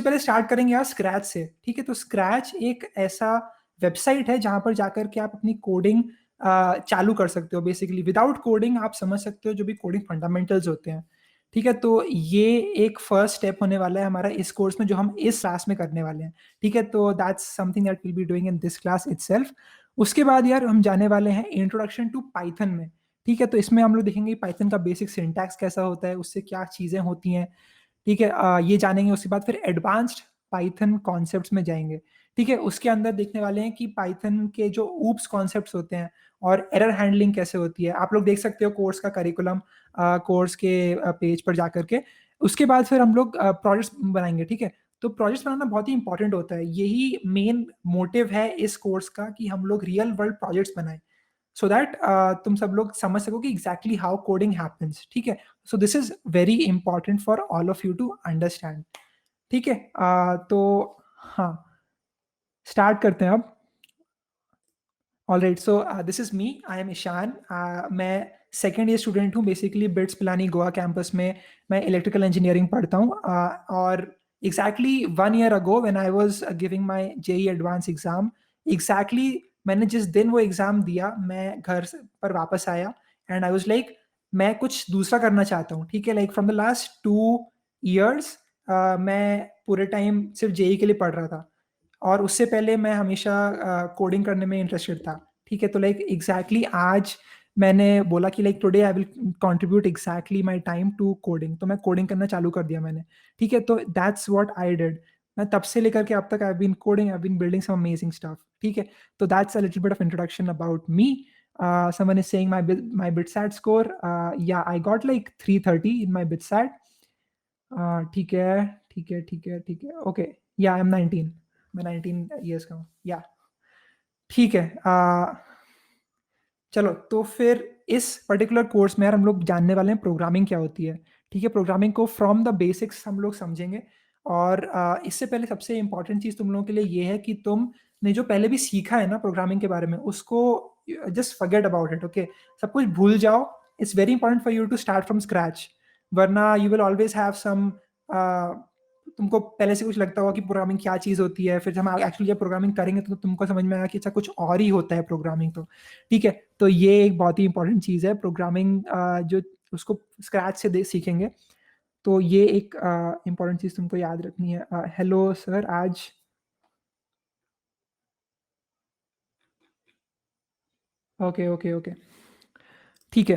पहले स्टार्ट करेंगे यार स्क्रैच से, ठीक है। तो स्क्रैच एक ऐसा वेबसाइट है जहां पर जाकर के आप अपनी कोडिंग चालू कर सकते हो। बेसिकली विदाउट कोडिंग आप समझ सकते हो जो भी कोडिंग फंडामेंटल्स होते हैं, ठीक है। तो ये एक फर्स्ट स्टेप होने वाला है हमारा इस कोर्स में, जो हम इस क्लास में करने वाले हैं, ठीक है। तो that's something that will be doing in this class itself. उसके बाद यार हम जाने वाले हैं इंट्रोडक्शन टू पाइथन में, ठीक है। तो इसमें हम लोग देखेंगे पाइथन का बेसिक सिंटैक्स कैसा होता है, उससे क्या चीज़ें होती हैं, ठीक है। ये जानेंगे। उसके बाद फिर एडवांस्ड पाइथन कॉन्सेप्ट्स में जाएंगे, ठीक है। उसके अंदर देखने वाले हैं कि पाइथन के जो ऊप्स कॉन्सेप्ट्स होते हैं और एरर हैंडलिंग कैसे होती है। आप लोग देख सकते हो कोर्स का करिकुलम कोर्स के पेज पर जाकर के। उसके बाद फिर हम लोग प्रोजेक्ट्स बनाएंगे, ठीक है। तो प्रोजेक्ट्स बनाना बहुत ही इंपॉर्टेंट होता है, यही मेन मोटिव है इस कोर्स का कि हम लोग रियल वर्ल्ड प्रोजेक्ट्स बनाएं, सो दैट तुम सब लोग समझ सको कि एग्जैक्टली हाउ कोडिंग हैपेंस, ठीक है। So this is very important for all of you to understand, ठीक है। तो हाँ, स्टार्ट करते हैं अब। All right, so this is me, I am Ishan. मैं सेकेंड ईयर स्टूडेंट हूँ बेसिकली बिट्स पिलानी गोवा कैंपस में। मैं इलेक्ट्रिकल इंजीनियरिंग पढ़ता हूँ, और exactly 1 year ago when I was giving my JEE advance exam, exactly मैंने जिस दिन वो एग्जाम दिया मैं घर पर वापस आया, एंड आई वाज लाइक मैं कुछ दूसरा करना चाहता हूँ, ठीक है। Like from the last 2 years मैं पूरे टाइम सिर्फ जेई के लिए पढ़ रहा था, और उससे पहले मैं हमेशा कोडिंग करने में इंटरेस्टेड था, ठीक है। तो लाइक एग्जैक्टली आज मैंने बोला कि like today I will contribute exactly my time to coding, तो मैं कोडिंग करना चालू कर दिया मैंने, ठीक है। तो दैट्स व्हाट आई डिड। मैं तब से लेकर के अब तक I been coding, I been building some amazing stuff, ठीक है। तो that's a little bit of introduction about me. Someone is saying my bitsat score. Yeah, I got like 330 in my bitsat. ठीक है, ठीक है, ठीक है, ठीक है, ओके। या आई एम 19, मैं 19 ईयर्स का हूँ, या ठीक है। चलो तो फिर इस पर्टिकुलर कोर्स में यार हम लोग जानने वाले हैं प्रोग्रामिंग क्या होती है, ठीक है। प्रोग्रामिंग को फ्रॉम द बेसिक्स हम लोग समझेंगे, और इससे पहले सबसे इंपॉर्टेंट चीज़ तुम लोगों के लिए ये है कि तुमने जो पहले भी सीखा है ना प्रोग्रामिंग के बारे में, उसको just forget about it, okay. सब कुछ भूल जाओ। It's very important for you to start from scratch, वरना you will always have some, तुमको पहले से कुछ लगता होगा कि प्रोग्रामिंग क्या चीज़ होती है, फिर हम एक्चुअली जब प्रोग्रामिंग करेंगे तो तुमको समझ में आएगा कि अच्छा कुछ और ही होता है प्रोग्रामिंग, तो ठीक है। तो ये एक बहुत ही इंपॉर्टेंट चीज़ है प्रोग्रामिंग, जो उसको स्क्रैच से सीखेंगे। तो ये एक इंपॉर्टेंट चीज़ तुमको याद रखनी है। हेलो सर, आज ओके, ओके, ओके, ठीक है।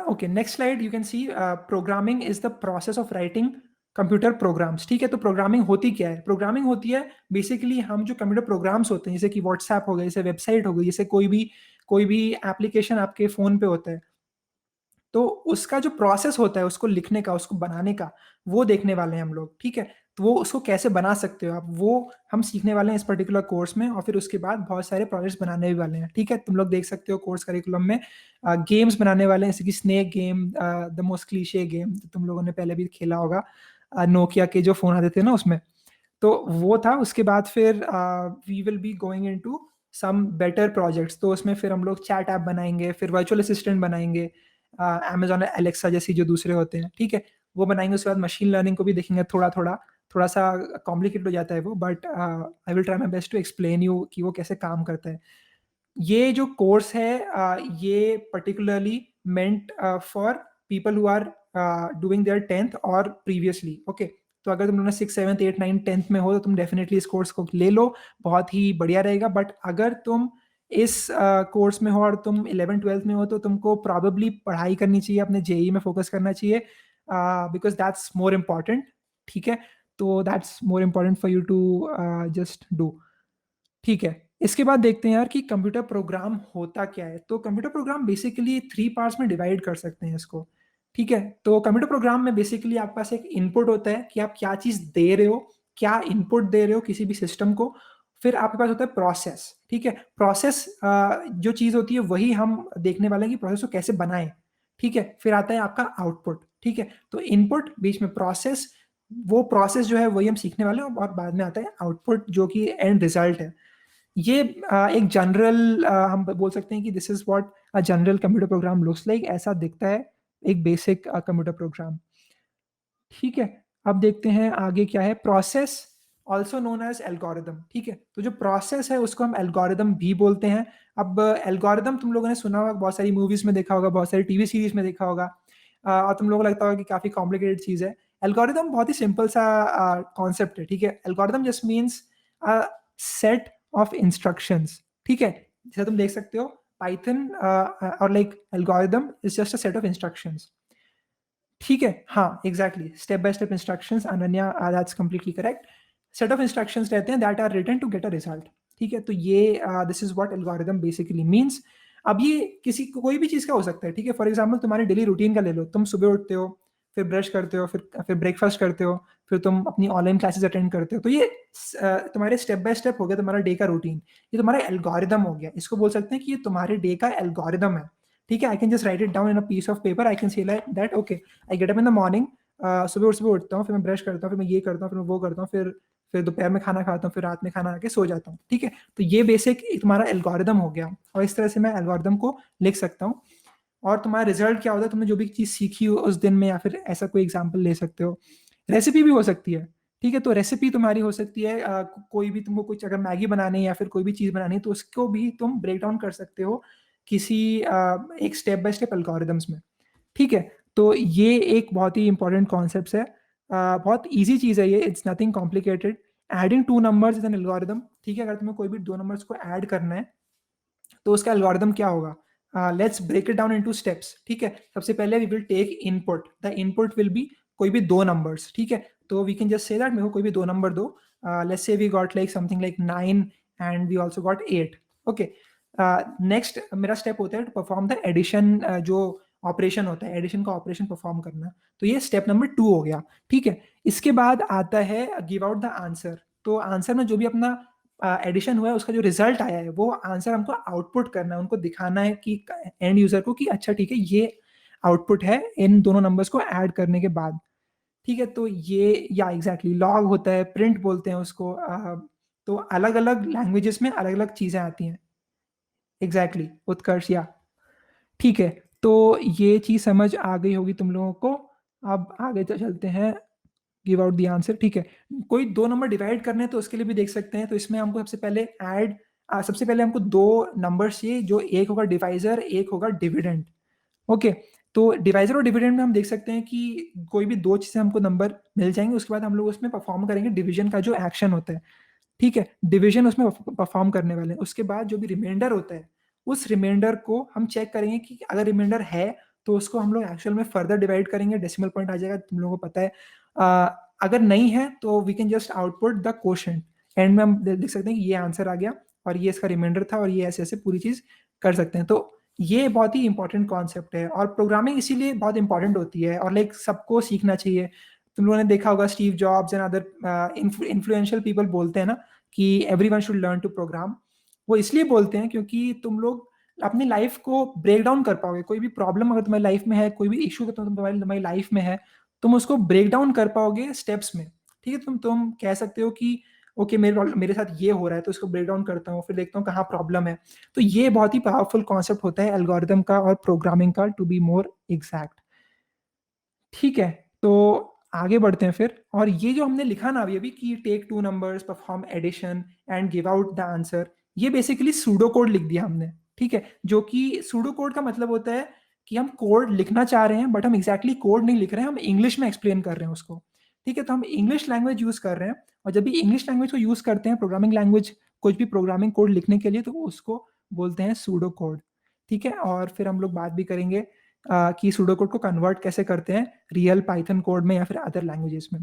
Okay, next slide you can see programming is the process of writing computer programs, ठीक है। तो प्रोग्रामिंग होती क्या है? प्रोग्रामिंग होती है बेसिकली हम जो कंप्यूटर प्रोग्राम्स होते हैं, जैसे कि व्हाट्सएप हो गया, जैसे वेबसाइट हो गई, जैसे कोई भी एप्लीकेशन आपके फ़ोन पे होता है, तो उसका जो प्रोसेस होता है उसको लिखने का, उसको बनाने का, वो देखने वाले हैं हम लोग, ठीक है। तो वो उसको कैसे बना सकते हो आप, वो हम सीखने वाले हैं इस पर्टिकुलर कोर्स में, और फिर उसके बाद बहुत सारे प्रोजेक्ट्स बनाने भी वाले हैं, ठीक है। तुम लोग देख सकते हो कोर्स करिकुलम में गेम्स बनाने वाले हैं, जैसे कि snake game, the most cliché game, तुम लोगों ने पहले भी खेला होगा, नोकिया के जो फ़ोन आते थे ना उसमें, तो वो था। उसके बाद फिर we will be going into some better projects, तो उसमें फिर हम लोग चैट ऐप बनाएंगे, फिर वर्चुअल असिस्टेंट बनाएंगे, अमेजोन एलेक्सा जैसी जो दूसरे होते हैं, ठीक है, वो बनाएंगे। उसके बाद मशीन लर्निंग को भी देखेंगे, थोड़ा थोड़ा, थोड़ा सा कॉम्प्लिकेटेड हो जाता है वो, but I will try my best to explain you कि वो कैसे काम करता है। ये जो कोर्स है ये particularly meant for people who are doing their 10th और प्रीवियसली, ओके। तो अगर तुम लोगों ने 6, 7, 8, 9, 10th में हो तो तुम डेफिनेटली इस कोर्स को ले लो, बहुत ही बढ़िया रहेगा। बट अगर तुम इस कोर्स में हो और तुम 11th 12th में हो तो तुमको प्रॉबेबली पढ़ाई करनी चाहिए, अपने जेई में फोकस करना चाहिए, बिकॉज दैट्स मोर इम्पॉर्टेंट, ठीक है। तो that's more important for you to just do, ठीक है। इसके बाद देखते हैं यार कि कंप्यूटर प्रोग्राम होता क्या है। तो कंप्यूटर प्रोग्राम बेसिकली 3 पार्ट्स में डिवाइड कर सकते हैं इसको, ठीक है। तो कंप्यूटर प्रोग्राम में बेसिकली आपके पास एक इनपुट होता है कि आप क्या चीज़ दे रहे हो, क्या इनपुट दे रहे हो किसी भी सिस्टम को। फिर आपके पास होता है प्रोसेस, ठीक है। प्रोसेस जो चीज़ होती है वही हम देखने वाले हैं कि प्रोसेस को कैसे बनाएं, ठीक है। फिर आता है आपका आउटपुट, ठीक है। तो इनपुट, बीच में प्रोसेस, वो प्रोसेस जो है वही हम सीखने वाले हैं, और बाद में आता है आउटपुट जो कि एंड रिजल्ट है। ये एक जनरल हम बोल सकते हैं कि this is what a general computer program looks like, ऐसा दिखता है एक बेसिक कंप्यूटर प्रोग्राम, ठीक है। अब देखते हैं आगे क्या है। Process also known as algorithm, ठीक है। तो जो प्रोसेस है उसको हम एल्गोरिदम भी बोलते हैं। अब एल्गोरिदम तुम लोगों ने सुना होगा, बहुत सारी मूवीज में देखा होगा, बहुत सारी टीवी सीरीज में देखा होगा, और तुम लोगों को लगता होगा कि काफी कॉम्प्लिकेटेड चीज है। एल्गोरिदम बहुत ही सिंपल सा कॉन्सेप्ट है, ठीक है। Algorithm just means set of instructions, ठीक है। जैसे तुम देख सकते हो पाइथन और like algorithm is just a set of instructions, ठीक है। हाँ exactly, step by step instructions, Ananya, that's completely correct. Set of instructions रहते हैं that are written to get a result, ठीक है। तो ये this is what algorithm basically means. अब ये किसी कोई भी चीज का हो सकता है, ठीक है। फॉर एग्जांपल तुम्हारे डेली रूटीन का ले लो, तुम सुबह उठते हो, फिर ब्रश करते हो, फिर ब्रेकफास्ट करते हो, फिर तुम अपनी ऑनलाइन क्लासेस अटेंड करते हो। तो ये तुम्हारे स्टेप बाय स्टेप हो गया तुम्हारा डे का रूटीन, ये तुम्हारा एल्गोरिदम हो गया। इसको बोल सकते हैं कि ये तुम्हारे डे का एल्गोरिदम है, ठीक है। I can just write it down in a piece of paper, I can say like that okay, I get up in the morning, सुबह उठता हूँ, फिर मैं ब्रश करता हूँ, फिर मैं ये करता हूँ, फिर मैं वो करता हूँ, फिर दोपहर में खाना खाता हूँ, फिर रात में खाना खा के सो जाता हूँ, ठीक है। तो ये बेसिक तुम्हारा एल्गोरिदम हो गया, और इस तरह से मैं एल्गोरिदम को लिख सकता हूँ। और तुम्हारा रिजल्ट क्या होता है, तुमने जो भी चीज़ सीखी हो उस दिन में, या फिर ऐसा कोई एग्जाम्पल ले सकते हो। रेसिपी भी हो सकती है, ठीक है। तो रेसिपी तुम्हारी हो सकती है कोई भी, तुमको कुछ अगर मैगी बनानी है या फिर कोई भी चीज़ बनानी है, तो उसको भी तुम ब्रेक डाउन कर सकते हो किसी एक स्टेप बाय स्टेप एल्गोरिदम्स में, ठीक है। तो ये एक बहुत ही इंपॉर्टेंट कॉन्सेप्ट है, बहुत इजी चीज़ है ये, it's nothing complicated. Adding two numbers is an algorithm, ठीक है। अगर तुम्हें कोई भी दो नंबर्स को ऐड करना है तो उसका एल्गोरिदम क्या होगा, let's break it down into steps, ठीक है। सबसे पहले we will take input, the input will be कोई भी दो नंबर्स, ठीक है। तो we can just say that मेरे को कोई भी दो नंबर दो, let's say we got like something like 9 and we also got 8, okay. Next मेरा स्टेप होता है टू परफॉर्म द एडिशन, जो ऑपरेशन होता है, एडिशन का ऑपरेशन परफॉर्म करना। तो ये स्टेप नंबर 2 हो गया, ठीक है। इसके बाद आता है गिव आउट द आंसर। तो आंसर में जो भी अपना एडिशन हुआ है, उसका जो रिजल्ट आया है, वो आंसर हमको आउटपुट करना है, उनको दिखाना है कि एंड यूजर को कि अच्छा ठीक है, ये आउटपुट है इन दोनों नंबर्स को ऐड करने के बाद, ठीक है। तो ये या एग्जैक्टली लॉग होता है, प्रिंट बोलते हैं उसको, तो अलग अलग लैंग्वेजेस में अलग अलग चीजें आती हैं, एग्जैक्टली उत्कर्ष, या ठीक है। तो ये चीज समझ आ गई होगी तुम लोगों को। अब आगे तो चलते हैं, गिव आउट द आंसर, ठीक है। कोई दो नंबर डिवाइड करने हैं तो उसके लिए भी देख सकते हैं। तो इसमें हमको सबसे पहले हमको दो नंबर चाहिए, जो एक होगा डिवाइजर, एक होगा डिविडेंड, ओके। तो डिवाइजर और डिविडेंड में हम देख सकते हैं कि कोई भी दो चीजें हमको नंबर मिल जाएंगे, उसके बाद हम लोग उसमें परफॉर्म करेंगे डिवीजन का जो एक्शन होता है, ठीक है। डिवीजन उसमें परफॉर्म करने वाले हैं। उसके बाद जो भी रिमाइंडर होता है, उस रिमाइंडर को हम चेक करेंगे कि अगर रिमाइंडर है तो उसको हम लोग एक्चुअल में फर्दर डिवाइड करेंगे, डेसिमल पॉइंट आ जाएगा, तुम लोगों को पता है। अगर नहीं है तो we can just output the quotient, end में हम देख सकते हैं कि ये आंसर आ गया और ये इसका रिमाइंडर था, और ये ऐसे ऐसे पूरी चीज कर सकते हैं। तो ये बहुत ही इंपॉर्टेंट कॉन्सेप्ट है, और प्रोग्रामिंग इसीलिए बहुत इंपॉर्टेंट होती है, और लाइक सबको सीखना चाहिए। तुम लोगों ने देखा होगा Steve Jobs and other influential people बोलते हैं ना कि everyone should learn to program. वो इसलिए बोलते हैं क्योंकि तुम लोग अपनी लाइफ को ब्रेक डाउन कर पाओगे। कोई भी प्रॉब्लम अगर तुम्हारी लाइफ में है, कोई भी इशू तुम्हारी लाइफ में है, तुम उसको ब्रेक डाउन कर पाओगे स्टेप्स में, ठीक है। तुम कह सकते हो कि ओके, मेरे साथ ये हो रहा है तो इसको ब्रेक डाउन करता हूँ, फिर देखता हूँ कहाँ प्रॉब्लम है। तो ये बहुत ही पावरफुल कॉन्सेप्ट होता है एल्गोरिदम का और प्रोग्रामिंग का, टू बी मोर एग्जैक्ट, ठीक है। तो आगे बढ़ते हैं फिर। और ये जो हमने लिखा ना अभी अभी कि take two numbers, perform addition and give out the answer, ये बेसिकली सूडो कोड लिख दिया हमने, ठीक है। जो कि सूडो कोड का मतलब होता है कि हम कोड लिखना चाह रहे हैं, बट हम एग्जैक्टली कोड नहीं लिख रहे हैं, हम इंग्लिश में एक्सप्लेन कर रहे हैं उसको, ठीक है। तो हम इंग्लिश लैंग्वेज यूज कर रहे हैं, और जब भी इंग्लिश लैंग्वेज को यूज करते हैं प्रोग्रामिंग लैंग्वेज, कुछ भी प्रोग्रामिंग कोड लिखने के लिए, तो उसको बोलते हैं सूडो कोड, ठीक है। और फिर हम लोग बात भी करेंगे कि सूडो कोड को कन्वर्ट कैसे करते हैं रियल पाइथन कोड में या फिर अदर लैंग्वेजेस में।